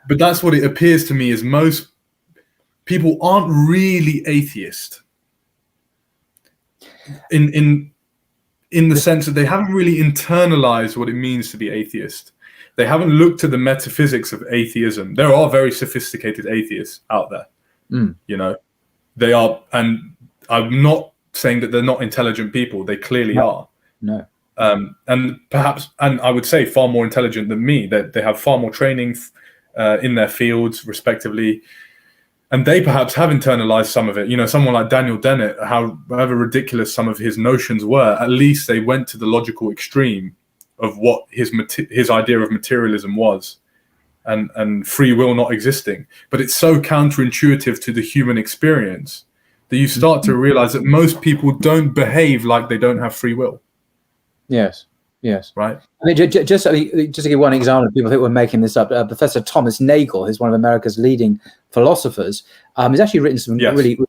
But that's what it appears to me, is most people aren't really atheist in the sense that they haven't really internalized what it means to be atheist. They haven't looked at the metaphysics of atheism. There are very sophisticated atheists out there. You know, they are, and I'm not saying that they're not intelligent people. They clearly are. No. And perhaps, and I would say far more intelligent than me. That they have far more training in their fields, respectively, and they perhaps have internalized some of it. You know, someone like Daniel Dennett, however ridiculous some of his notions were, at least they went to the logical extreme of what his idea of materialism was, and free will not existing. But it's so counterintuitive to the human experience that you start to realize that most people don't behave like they don't have free will. Yes. Right. I mean, just to give one example, people think we're making this up. Professor Thomas Nagel, who's one of America's leading philosophers, he's actually written some really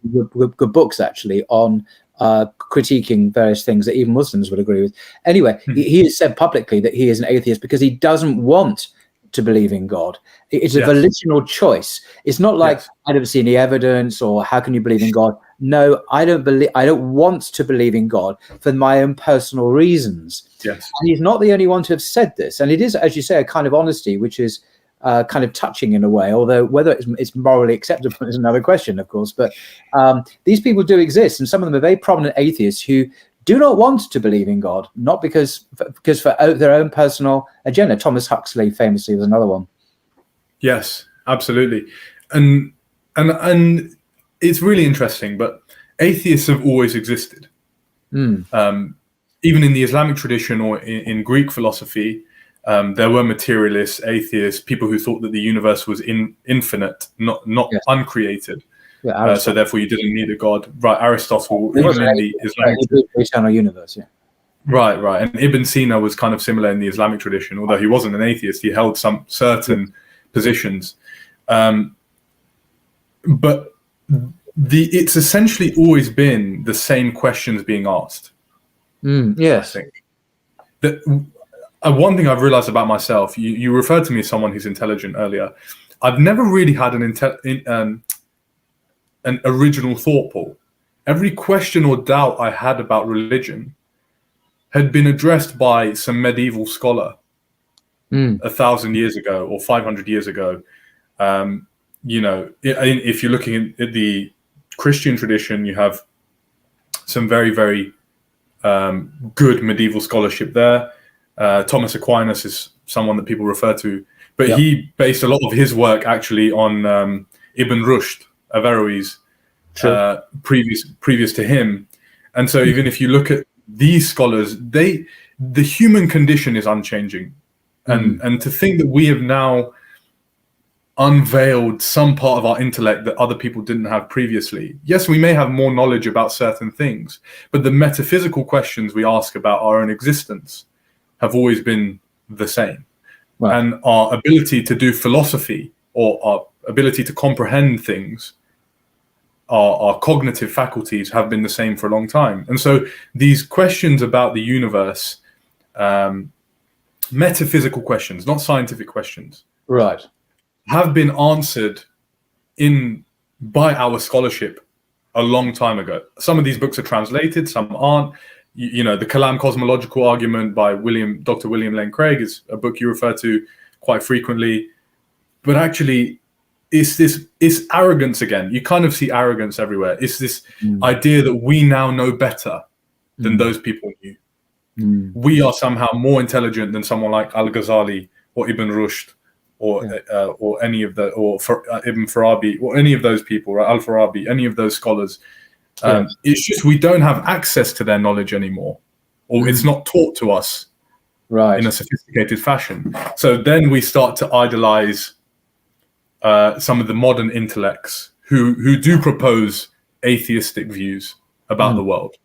good books, actually, on critiquing various things that even Muslims would agree with. Anyway, he has said publicly that he is an atheist because he doesn't want to believe in God. It's a volitional choice. It's not like I don't see any evidence, or how can you believe in God? No, I don't want to believe in God for my own personal reasons. Yes. And he's not the only one to have said this. And it is, as you say, a kind of honesty, which is kind of touching in a way, although whether it's morally acceptable is another question, of course. But these people do exist, and some of them are very prominent atheists who do not want to believe in God, not because for their own personal agenda. Thomas Huxley famously was another one. Yes, absolutely. And it's really interesting, but atheists have always existed. Even in the Islamic tradition or in Greek philosophy, there were materialists, atheists, people who thought that the universe was infinite, not uncreated. So therefore you didn't need a god. Right, Aristotle, even in the Islamic eternal universe, Right. And Ibn Sina was kind of similar in the Islamic tradition, although he wasn't an atheist. He held some certain positions. But it's essentially always been the same questions being asked. Yes. I think that one thing I've realized about myself, you referred to me as someone who's intelligent earlier. I've never really had an original thought, Paul. Every question or doubt I had about religion had been addressed by some medieval scholar 1,000 years ago or 500 years ago. You know, if you're looking at the Christian tradition, you have some very, very good medieval scholarship there. Thomas Aquinas is someone that people refer to, but he based a lot of his work actually on Ibn Rushd, Averroes, previous to him. And so even if you look at these scholars, the human condition is unchanging. And to think that we have now unveiled some part of our intellect that other people didn't have previously. Yes, we may have more knowledge about certain things, but the metaphysical questions we ask about our own existence have always been the same. Right. And our ability to do philosophy, or our ability to comprehend things, our cognitive faculties have been the same for a long time. And so these questions about the universe, metaphysical questions, not scientific questions, right, have been answered by our scholarship a long time ago. Some of these books are translated, some aren't. You know, the Kalam Cosmological Argument by Dr. William Lane Craig is a book you refer to quite frequently. But actually, it's arrogance again. You kind of see arrogance everywhere. It's this idea that we now know better than those people knew. We are somehow more intelligent than someone like Al-Ghazali or Ibn Rushd or any of the, Ibn Farabi, or any of those people, right? Al-Farabi, any of those scholars. It's just we don't have access to their knowledge anymore, or it's not taught to us in a sophisticated fashion. So then we start to idolize some of the modern intellects who do propose atheistic views about the world.